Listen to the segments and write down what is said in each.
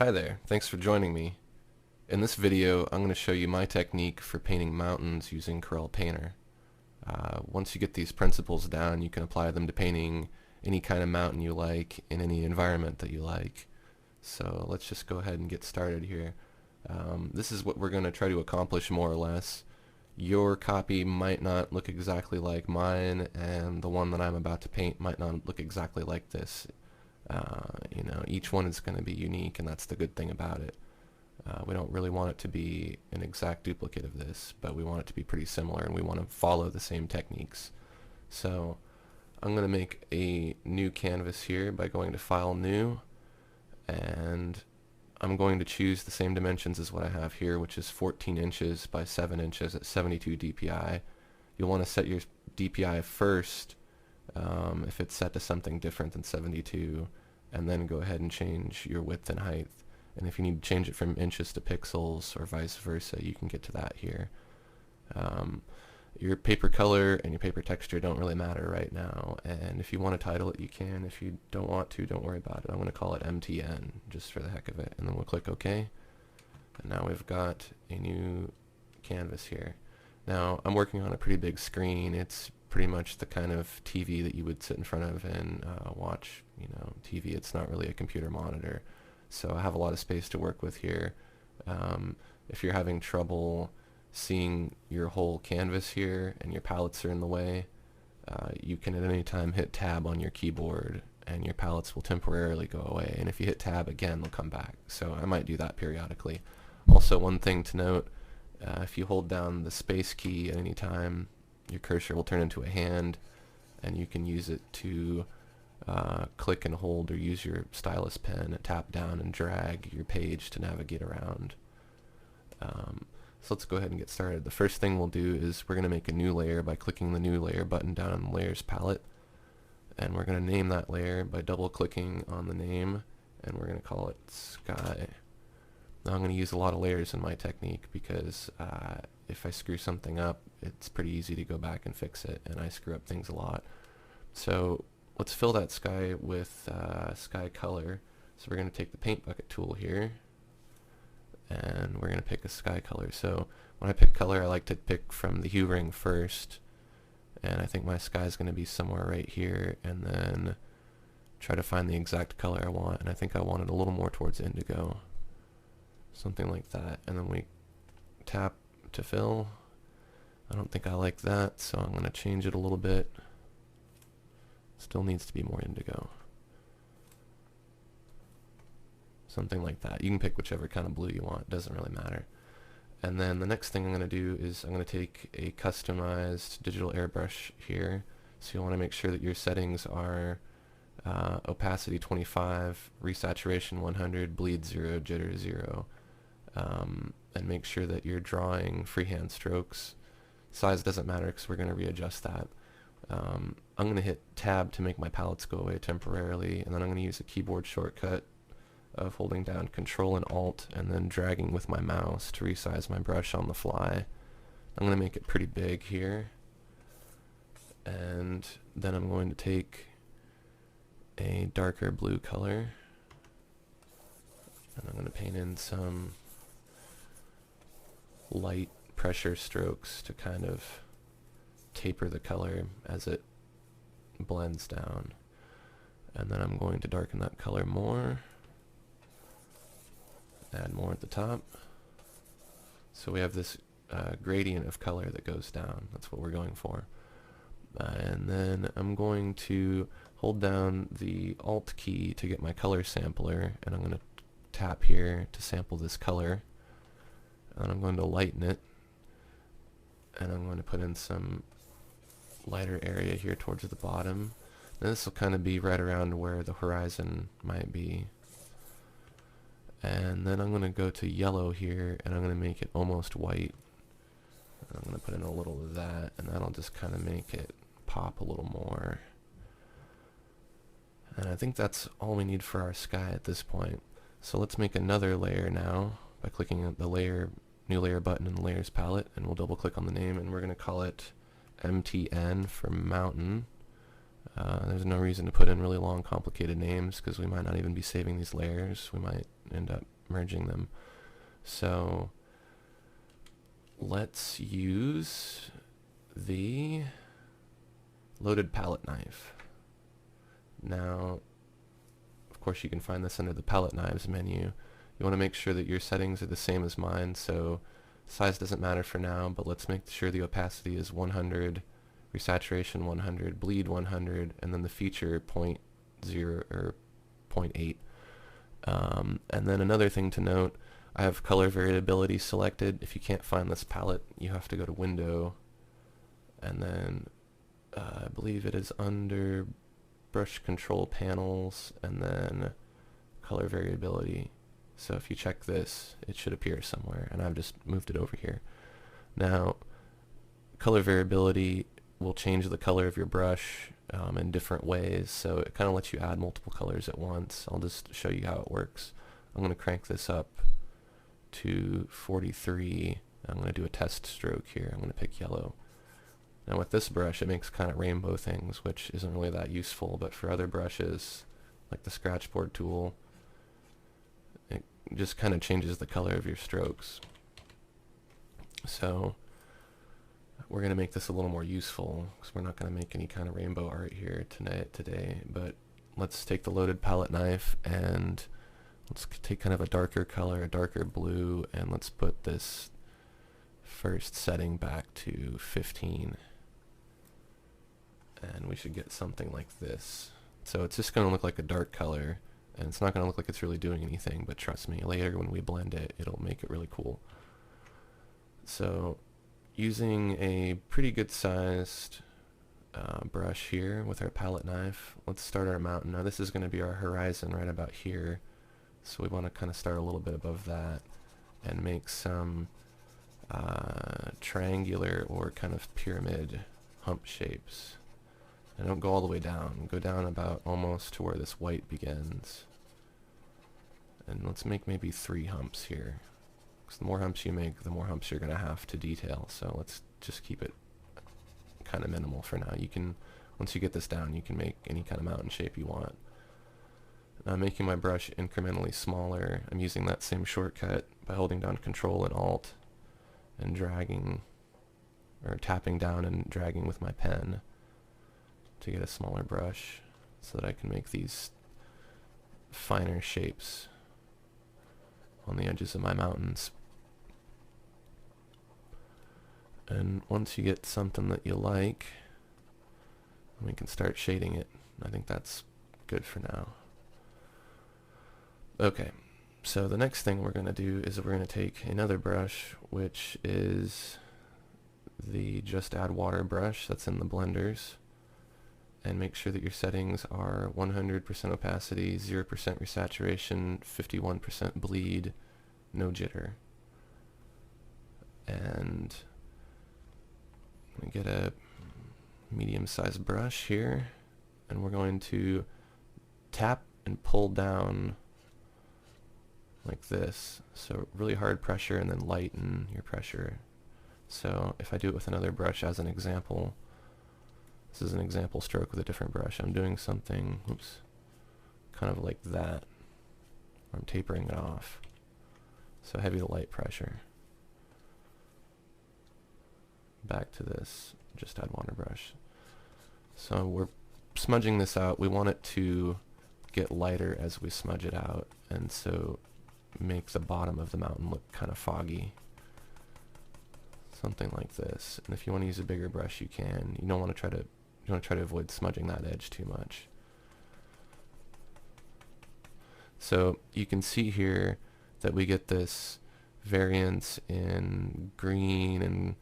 Hi there, thanks for joining me. In this video, I'm going to show you my technique for painting mountains using Corel Painter. Once you get these principles down, you can apply them to painting any kind of mountain you like in any environment that you like. So let's just go ahead and get started here. This is what we're going to try to accomplish more or less. Your copy might not look exactly like mine, and the one that I'm about to paint might not look exactly like this. Each one is going to be unique, and that's the good thing about it. We don't really want it to be an exact duplicate of this, but we want it to be pretty similar, and we want to follow the same techniques. So I'm going to make a new canvas here by going to File, New, and I'm going to choose the same dimensions as what I have here, which is 14 inches by 7 inches at 72 dpi. You'll want to set your dpi first if it's set to something different than 72, and then go ahead and change your width and height. And if you need to change it from inches to pixels or vice versa, you can get to that here. Your paper color and your paper texture don't really matter right now, and if you want to title it, you can. If you don't want to, don't worry about it. I'm going to call it MTN just for the heck of it, and then we'll click OK. And now we've got a new canvas here. Now I'm working on a pretty big screen. It's pretty much the kind of TV that you would sit in front of and watch, TV. It's not really a computer monitor, so I have a lot of space to work with here. If you're having trouble seeing your whole canvas here and your palettes are in the way, you can at any time hit Tab on your keyboard and your palettes will temporarily go away, and if you hit Tab again, they'll come back. So I might do that periodically. Also, one thing to note, if you hold down the space key at any time, your cursor will turn into a hand, and you can use it to click and hold, or use your stylus pen and tap down and drag your page to navigate around. So let's go ahead and get started. The first thing we'll do is we're going to make a new layer by clicking the new layer button down on the layers palette, and we're going to name that layer by double clicking on the name, and we're going to call it Sky. Now I'm going to use a lot of layers in my technique because if I screw something up, it's pretty easy to go back and fix it, and I screw up things a lot. So let's fill that sky with sky color. So we're going to take the paint bucket tool here, and we're going to pick a sky color. So when I pick color, I like to pick from the hue ring first, and I think my sky is going to be somewhere right here, and then try to find the exact color I want, and I think I want it a little more towards indigo, something like that. And then we tap to fill. I don't think I like that, so I'm going to change it a little bit. Still needs to be more indigo. Something like that. You can pick whichever kind of blue you want. It doesn't really matter. And then the next thing I'm going to do is I'm going to take a customized digital airbrush here. So you want to make sure that your settings are opacity 25, resaturation 100, bleed 0, jitter 0. And make sure that you're drawing freehand strokes. Size doesn't matter because we're going to readjust that. I'm going to hit Tab to make my palettes go away temporarily, and then I'm going to use a keyboard shortcut of holding down Control and Alt and then dragging with my mouse to resize my brush on the fly. I'm going to make it pretty big here, and then I'm going to take a darker blue color, and I'm going to paint in some light pressure strokes to kind of taper the color as it blends down. And then I'm going to darken that color more, add more at the top. So we have this gradient of color that goes down. That's what we're going for. And then I'm going to hold down the Alt key to get my color sampler, and I'm going to tap here to sample this color. And I'm going to lighten it, and I'm going to put in some lighter area here towards the bottom. And this will kind of be right around where the horizon might be. And then I'm going to go to yellow here, and I'm going to make it almost white. And I'm going to put in a little of that, and that'll just kind of make it pop a little more. And I think that's all we need for our sky at this point. So let's make another layer now by clicking on the new layer button in the layers palette, and we'll double click on the name, and we're going to call it MTN for mountain. There's no reason to put in really long, complicated names because we might not even be saving these layers. We might end up merging them. So let's use the loaded palette knife. Now, of course, you can find this under the palette knives menu. You want to make sure that your settings are the same as mine, so size doesn't matter for now, but let's make sure the opacity is 100, resaturation 100, bleed 100, and then the feature 0.0 or 0.8. And then another thing to note, I have color variability selected. If you can't find this palette, you have to go to Window, and then I believe it is under Brush Control Panels, and then Color Variability. So if you check this, it should appear somewhere, and I've just moved it over here. Now, color variability will change the color of your brush in different ways, so it kind of lets you add multiple colors at once. I'll just show you how it works. I'm going to crank this up to 43. I'm going to do a test stroke here. I'm going to pick yellow. Now with this brush, it makes kind of rainbow things, which isn't really that useful, but for other brushes, like the scratchboard tool, it just kind of changes the color of your strokes. So we're going to make this a little more useful, because we're not going to make any kind of rainbow art here today, but let's take the loaded palette knife and let's take kind of a darker color, a darker blue, and let's put this first setting back to 15. And we should get something like this. So it's just going to look like a dark color, and it's not going to look like it's really doing anything, but trust me, later when we blend it, it'll make it really cool. So using a pretty good sized brush here with our palette knife, let's start our mountain. Now this is going to be our horizon right about here, so we want to kind of start a little bit above that and make some triangular or kind of pyramid hump shapes. And don't go all the way down. Go down about almost to where this white begins. And let's make maybe 3 humps here. Because the more humps you make, the more humps you're going to have to detail. So let's just keep it kind of minimal for now. You can, once you get this down, you can make any kind of mountain shape you want. I'm making my brush incrementally smaller. I'm using that same shortcut by holding down Control and Alt and dragging, or tapping down and dragging with my pen to get a smaller brush so that I can make these finer shapes on the edges of my mountains. And once you get something that you like, we can start shading it. I think that's good for now. Okay, so the next thing we're going to do is we're going to take another brush, which is the Just Add Water brush that's in the blenders, and make sure that your settings are 100% opacity, 0% resaturation, 51% bleed, no jitter. And we get a medium-sized brush here, and we're going to tap and pull down like this. So really hard pressure and then lighten your pressure. So if I do it with another brush as an example, this is an example stroke with a different brush. I'm doing something, oops, kind of like that. I'm tapering it off. So heavy to light pressure. Back to this Just Add Water brush. So we're smudging this out. We want it to get lighter as we smudge it out, and so make the bottom of the mountain look kind of foggy. Something like this. And if you want to use a bigger brush, you can. You don't want to try to avoid smudging that edge too much. So you can see here that we get this variance in green and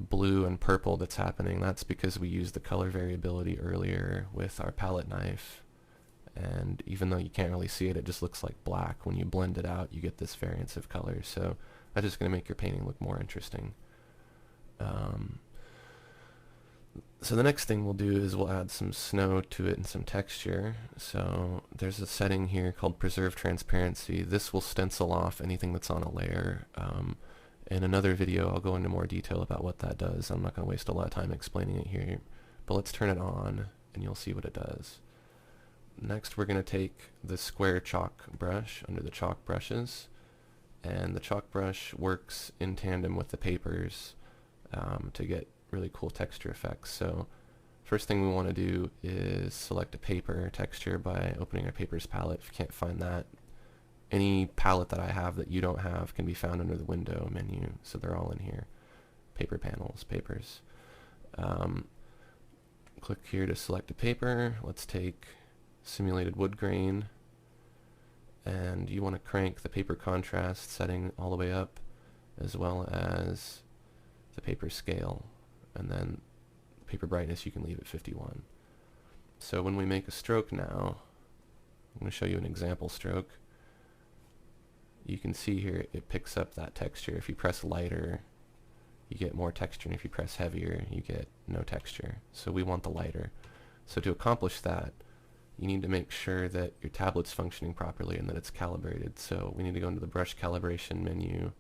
blue and purple that's happening. That's because we used the color variability earlier with our palette knife, and even though you can't really see it, it just looks like black. When you blend it out, you get this variance of colors. So that's just going to make your painting look more interesting. So the next thing we'll do is we'll add some snow to it and some texture. So there's a setting here called Preserve Transparency. This will stencil off anything that's on a layer. In another video, I'll go into more detail about what that does. I'm not going to waste a lot of time explaining it here, but let's turn it on and you'll see what it does. Next we're going to take the square chalk brush under the chalk brushes, and the chalk brush works in tandem with the papers to get really cool texture effects. So first thing we want to do is select a paper texture by opening our papers palette. If you can't find that, any palette that I have that you don't have can be found under the window menu, so they're all in here. Paper panels, papers. Click here to select a paper. Let's take simulated wood grain, and you want to crank the paper contrast setting all the way up, as well as the paper scale, and then paper brightness you can leave at 51. So when we make a stroke now, I'm going to show you an example stroke. You can see here it picks up that texture. If you press lighter, you get more texture, and if you press heavier, you get no texture. So we want the lighter. So to accomplish that, you need to make sure that your tablet's functioning properly and that it's calibrated. So we need to go into the brush calibration menu,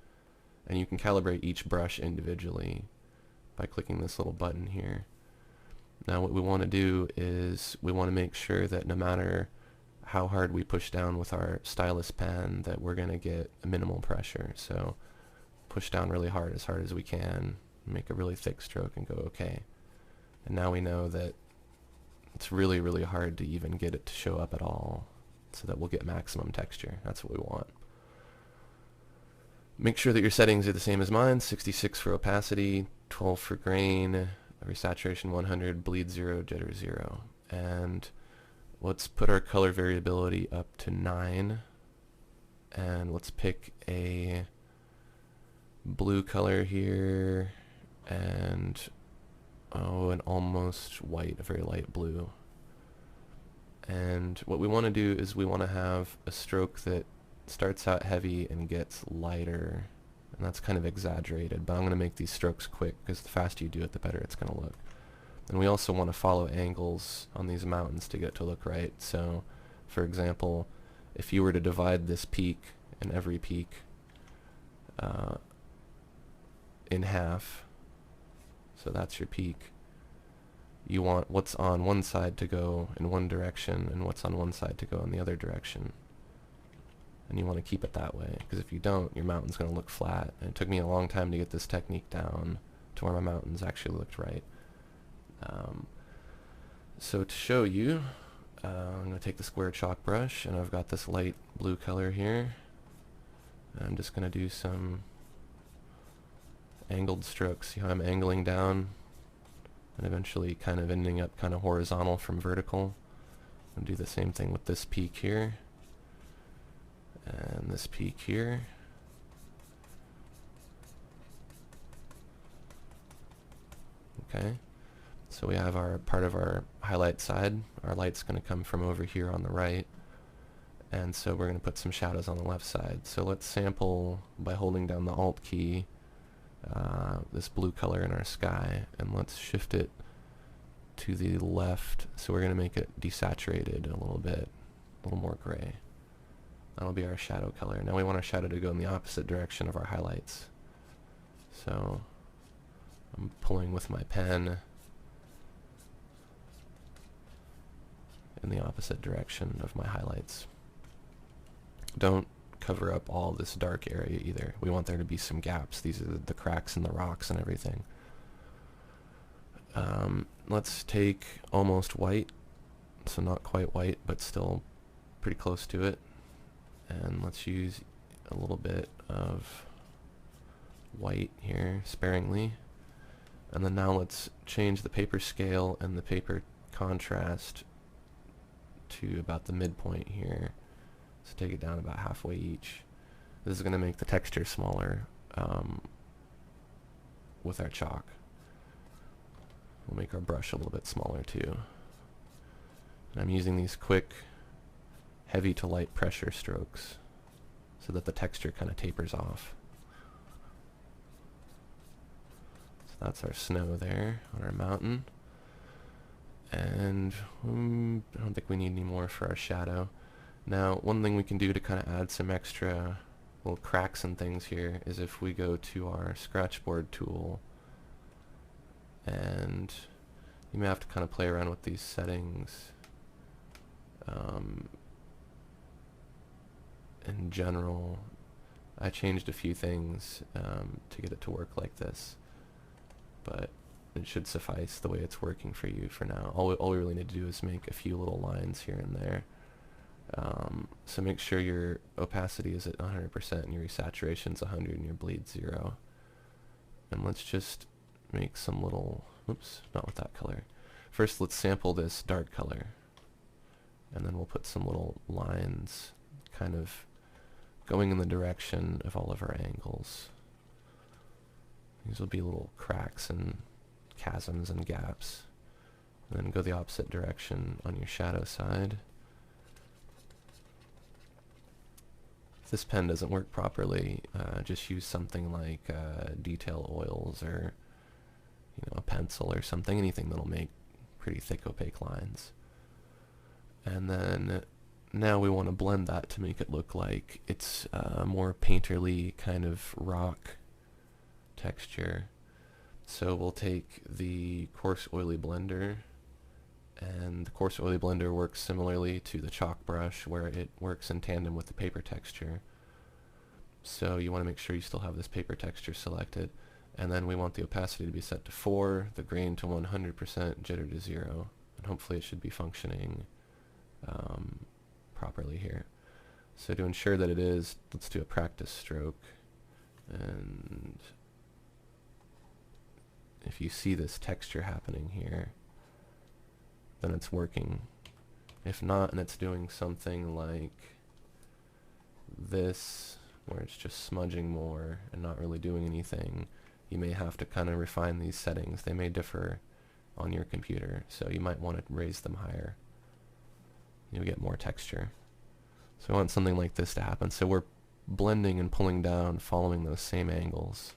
and you can calibrate each brush individually by clicking this little button here. Now what we want to do is we want to make sure that no matter how hard we push down with our stylus pen, that we're going to get a minimal pressure. So push down really hard as we can, make a really thick stroke, and go okay. And now we know that it's really, really hard to even get it to show up at all, so that we'll get maximum texture. That's what we want. Make sure that your settings are the same as mine: 66 for opacity, 12 for grain, resaturation 100, bleed 0, jitter 0. And let's put our color variability up to 9, and let's pick a blue color here, and an almost white, a very light blue. And what we want to do is we want to have a stroke that starts out heavy and gets lighter, and that's kind of exaggerated, but I'm going to make these strokes quick because the faster you do it, the better it's going to look. And we also want to follow angles on these mountains to get it to look right. So for example, if you were to divide this peak and every peak in half, so that's your peak, you want what's on one side to go in one direction and what's on one side to go in the other direction. And you want to keep it that way, because if you don't, your mountain's going to look flat. And it took me a long time to get this technique down to where my mountains actually looked right. So to show you, I'm going to take the square chalk brush, and I've got this light blue color here. I'm just going to do some angled strokes. See how I'm angling down and eventually kind of ending up kind of horizontal from vertical. I'll do the same thing with this peak here and this peak here. Okay, so we have our part of our highlight side. Our light's going to come from over here on the right, and so we're going to put some shadows on the left side. So let's sample by holding down the Alt key this blue color in our sky, and let's shift it to the left. So we're going to make it desaturated a little bit, a little more gray. That'll be our shadow color. Now we want our shadow to go in the opposite direction of our highlights. So I'm pulling with my pen in the opposite direction of my highlights. Don't cover up all this dark area either. We want there to be some gaps. These are the cracks in the rocks and everything. Let's take almost white, so not quite white, but still pretty close to it. And let's use a little bit of white here, sparingly. And then now let's change the paper scale and the paper contrast to about the midpoint here. So take it down about halfway each. This is going to make the texture smaller with our chalk. We'll make our brush a little bit smaller too. And I'm using these quick, heavy to light pressure strokes so that the texture kind of tapers off. So that's our snow there on our mountain. And I don't think we need any more for our shadow. Now, one thing we can do to kind of add some extra little cracks and things here is if we go to our scratchboard tool and You may have to kind of play around with these settings. In general, I changed a few things to get it to work like this, but it should suffice the way it's working for you for now. All we really need to do is make a few little lines here and there. So make sure your opacity is at 100% and your saturation's 100 and your bleed 0. And let's just make some little, oops, not with that color. First let's sample this dark color, and then we'll put some little lines kind of going in the direction of all of our angles. These will be little cracks and chasms and gaps. And then go the opposite direction on your shadow side. If this pen doesn't work properly, just use something like detail oils or a pencil or something, anything that'll make pretty thick opaque lines. And then now we want to blend that to make it look like it's a more painterly kind of rock texture. So we'll take the coarse oily blender, and the coarse oily blender works similarly to the chalk brush where it works in tandem with the paper texture. So you want to make sure you still have this paper texture selected, and then we want the opacity to be set to 4, the grain to 100%, jitter to 0, and hopefully it should be functioning properly here. So to ensure that it is, let's do a practice stroke, and if you see this texture happening here, then it's working. If not, and it's doing something like this, where it's just smudging more and not really doing anything, you may have to kind of refine these settings. They may differ on your computer, so you might want to raise them higher. You'll get more texture. So I want something like this to happen. So we're blending and pulling down following those same angles.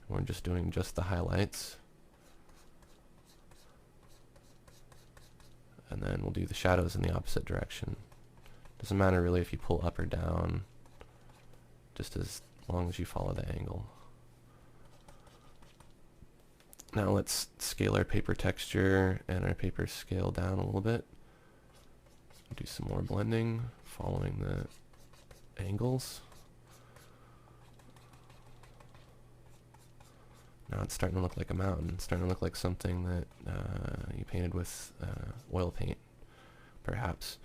We're just doing just the highlights. And then we'll do the shadows in the opposite direction. Doesn't matter really if you pull up or down, just as long as you follow the angle. Now let's scale our paper texture and our paper scale down a little bit. Do some more blending following the angles. Now it's starting to look like a mountain. It's starting to look like something that you painted with oil paint, perhaps.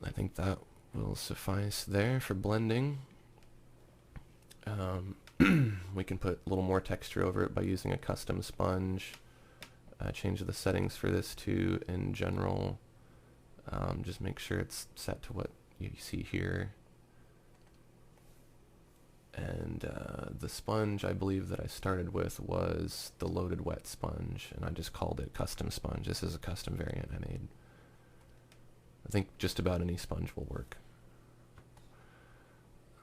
I think that will suffice there for blending. We can put a little more texture over it by using a custom sponge. Change the settings for this too in general. Just make sure it's set to what you see here. And the sponge I believe that I started with was the loaded wet sponge, and I just called it custom sponge. This is a custom variant I made. I think just about any sponge will work.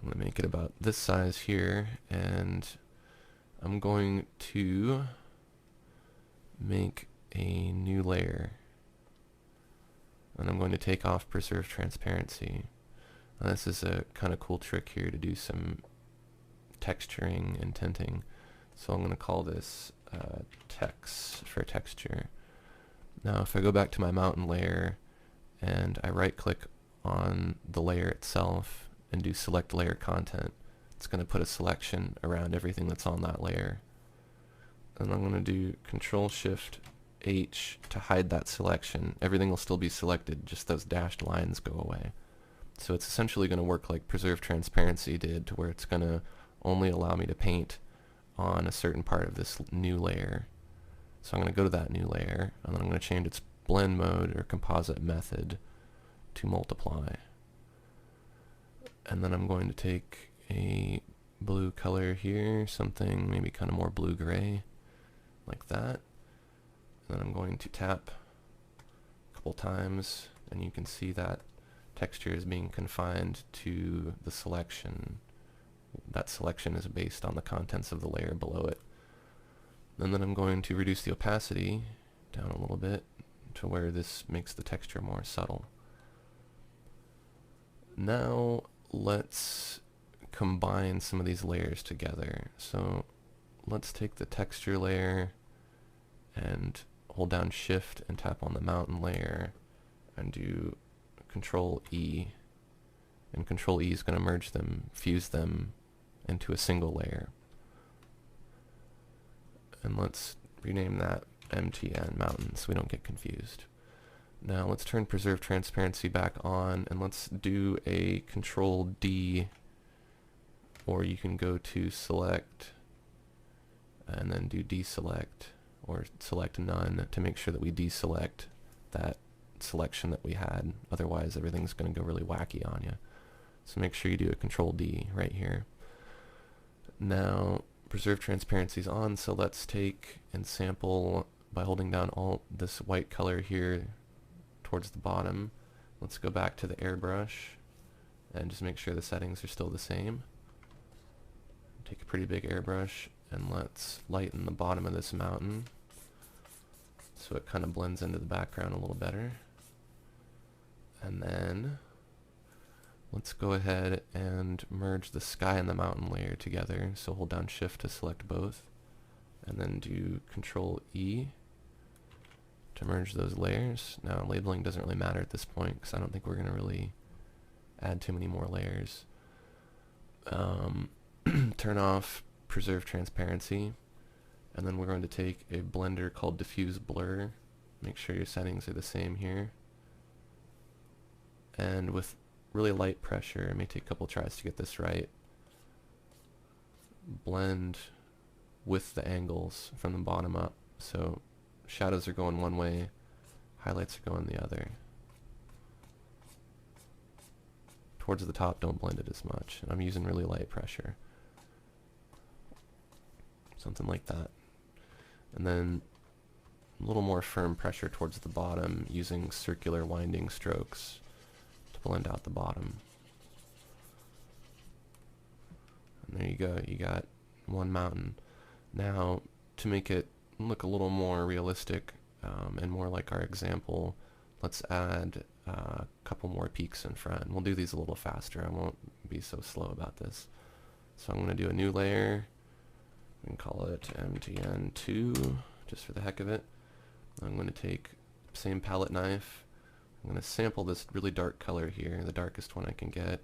I'm going to make it about this size here, and I'm going to make a new layer. And I'm going to take off preserve transparency. Now this is a kind of cool trick here to do some texturing and tinting. So I'm going to call this text for texture. Now if I go back to my mountain layer and I right click on the layer itself and do select layer content, it's going to put a selection around everything that's on that layer. And I'm going to do Control Shift H to hide that selection. Everything will still be selected, just those dashed lines go away. So it's essentially going to work like preserve transparency did, to where it's going to only allow me to paint on a certain part of this new layer. So I'm going to go to that new layer, and then I'm going to change its blend mode or composite method to multiply. And then I'm going to take a blue color here, something maybe kind of more blue-gray, like that. And then I'm going to tap a couple times, and you can see that texture is being confined to the selection. That selection is based on the contents of the layer below it. And then I'm going to reduce the opacity down a little bit to where this makes the texture more subtle. Now let's combine some of these layers together. So let's take the texture layer and hold down Shift and tap on the mountain layer and do Control E. And Control E is going to merge them, fuse them into a single layer. And let's rename that MTN Mountain so we don't get confused. Now let's turn Preserve Transparency back on, and let's do a Control D, or you can go to Select and then do Deselect, or select None to make sure that we deselect that selection that we had. Otherwise everything's going to go really wacky on you. So make sure you do a Control D right here. Now Preserve Transparency is on, so let's take and sample by holding down all this white color here towards the bottom. Let's go back to the airbrush and just make sure the settings are still the same. Take a pretty big airbrush and let's lighten the bottom of this mountain so it kind of blends into the background a little better. And then let's go ahead and merge the sky and the mountain layer together. So hold down Shift to select both, and then do Control E to merge those layers. Now labeling doesn't really matter at this point because I don't think we're going to really add too many more layers. Turn off Preserve Transparency, and then we're going to take a blender called Diffuse Blur. Make sure your settings are the same here. And with really light pressure, it may take a couple tries to get this right, blend with the angles from the bottom up. So shadows are going one way, highlights are going the other. Towards the top, don't blend it as much. And I'm using really light pressure. Something like that. And then a little more firm pressure towards the bottom using circular winding strokes to blend out the bottom. And there you go, you got one mountain. Now, to make it look a little more realistic and more like our example, let's add a couple more peaks in front. We'll do these a little faster. I won't be so slow about this. So I'm going to do a new layer. We can call it MTN2 just for the heck of it. I'm going to take the same palette knife. I'm going to sample this really dark color here, the darkest one I can get,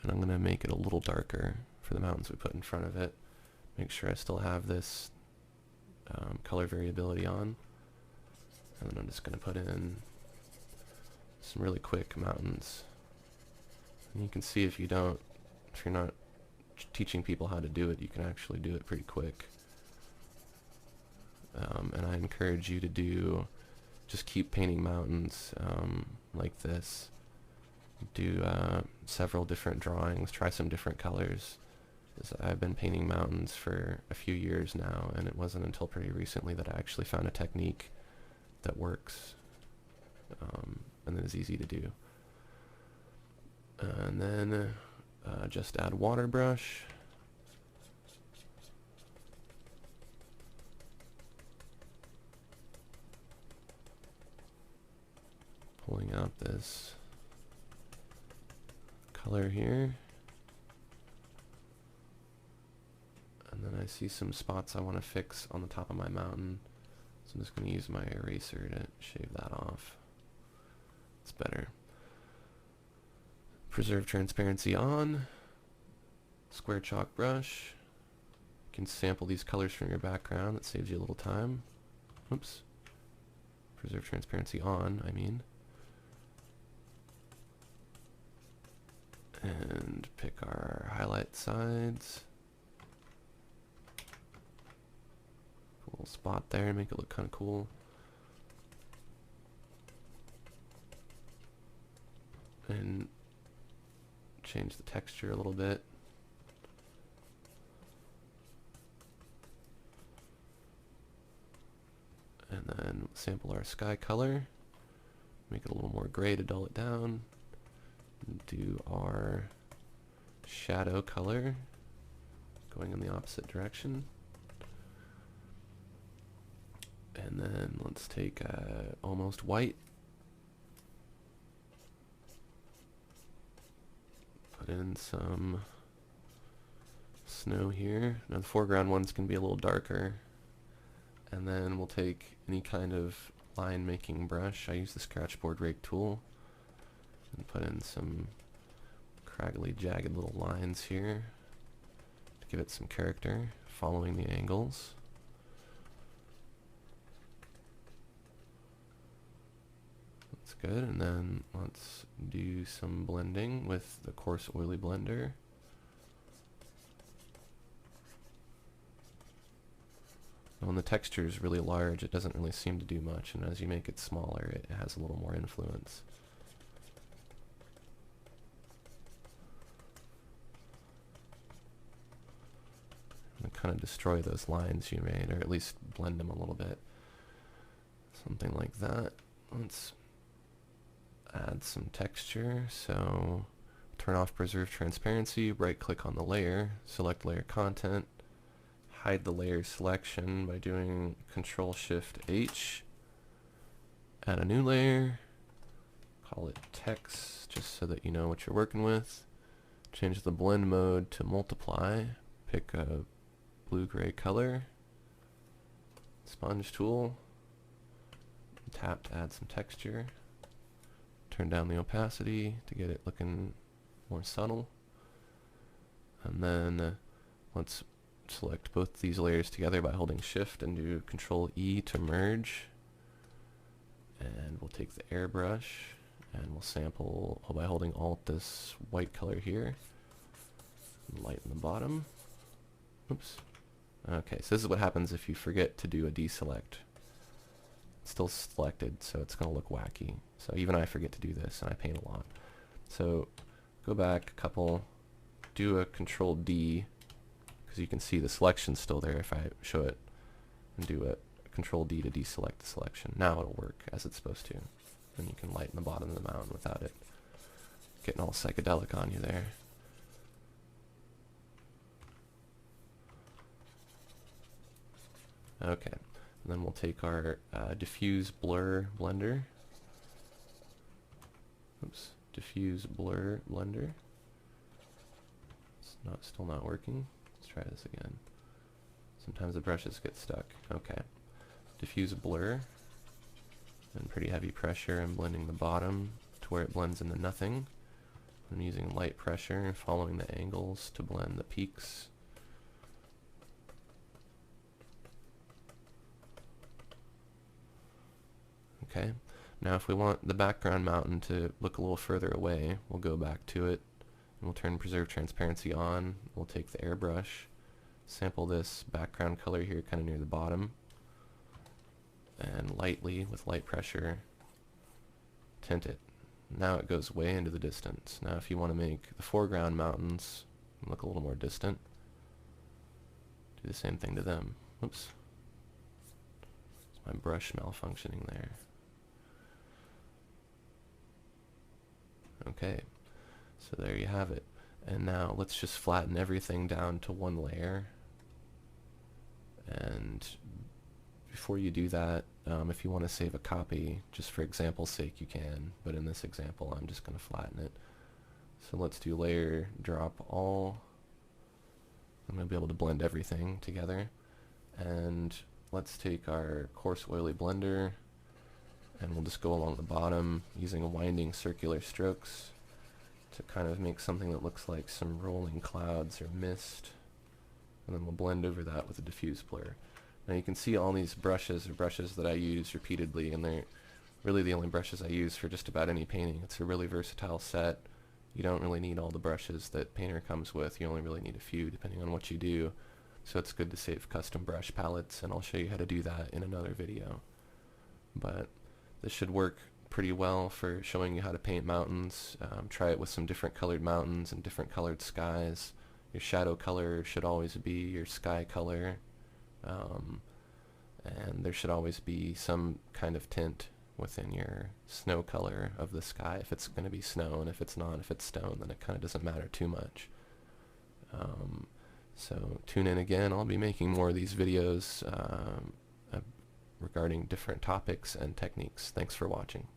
and I'm going to make it a little darker for the mountains we put in front of it. Make sure I still have this color variability on, and then I'm just going to put in some really quick mountains. And you can see if you're not teaching people how to do it, you can actually do it pretty quick. And I encourage you to just keep painting mountains like this. Do several different drawings, try some different colors. I've been painting mountains for a few years now, and it wasn't until pretty recently that I actually found a technique that works and that is easy to do. And then just add water brush. Pulling out this color here. And then I see some spots I want to fix on the top of my mountain. So I'm just going to use my eraser to shave that off. It's better. Preserve Transparency on. Square chalk brush. You can sample these colors from your background. That saves you a little time. Oops. Preserve Transparency on, I mean. And pick our highlight sides. Put a little spot there, make it look kind of cool. And change the texture a little bit. And then sample our sky color. Make it a little more gray to dull it down. Do our shadow color going in the opposite direction. And then let's take almost white. Put in some snow here. Now the foreground ones can be a little darker. And then we'll take any kind of line making brush. I use the scratchboard rake tool and put in some craggly, jagged little lines here to give it some character, following the angles. That's good. And then let's do some blending with the coarse oily blender. When the texture is really large, it doesn't really seem to do much, and as you make it smaller, it has a little more influence. And kind of destroy those lines you made, or at least blend them a little bit. Something like that. Let's add some texture. So turn off preserve transparency, right click on the layer, select layer content, hide the layer selection by doing Control-Shift-H, add a new layer, call it text, just so that you know what you're working with. Change the blend mode to multiply, pick a blue-gray color, sponge tool, tap to add some texture, turn down the opacity to get it looking more subtle, and then let's select both these layers together by holding Shift and do Control-E to merge. And we'll take the airbrush and we'll sample by holding Alt this white color here. And lighten the bottom. Oops. Okay, so this is what happens if you forget to do a deselect. It's still selected, so it's going to look wacky. So even I forget to do this, and I paint a lot. So go back a couple, do a Control-D, because you can see the selection's still there if I show it, and do a Control-D to deselect the selection. Now it'll work as it's supposed to. And you can lighten the bottom of the mountain without it getting all psychedelic on you there. Okay, and then we'll take our diffuse blur blender. Oops, diffuse blur blender. It's still not working. Let's try this again. Sometimes the brushes get stuck. Okay. Diffuse blur. And pretty heavy pressure and blending the bottom to where it blends into nothing. I'm using light pressure and following the angles to blend the peaks. Okay. Now if we want the background mountain to look a little further away, we'll go back to it and we'll turn preserve transparency on. We'll take the airbrush, sample this background color here kind of near the bottom, and lightly, with light pressure, tint it. Now it goes way into the distance. Now if you want to make the foreground mountains look a little more distant, do the same thing to them. Whoops. It's my brush malfunctioning there. Okay, so there you have it. And now let's just flatten everything down to one layer. And before you do that, if you want to save a copy, just for example's sake you can, but in this example I'm just going to flatten it. So let's do layer drop all. I'm going to be able to blend everything together. And let's take our coarse oily blender and we'll just go along the bottom using winding circular strokes to kind of make something that looks like some rolling clouds or mist. And then we'll blend over that with a diffuse blur. Now you can see all these brushes are brushes that I use repeatedly, and they're really the only brushes I use for just about any painting. It's a really versatile set. You don't really need all the brushes that Painter comes with. You only really need a few depending on what you do. So it's good to save custom brush palettes, and I'll show you how to do that in another video. But this should work pretty well for showing you how to paint mountains. Try it with some different colored mountains and different colored skies. Your shadow color should always be your sky color. And there should always be some kind of tint within your snow color of the sky if it's going to be snow, and if it's not, if it's stone, then it kind of doesn't matter too much. So tune in again. I'll be making more of these videos regarding different topics and techniques. Thanks for watching.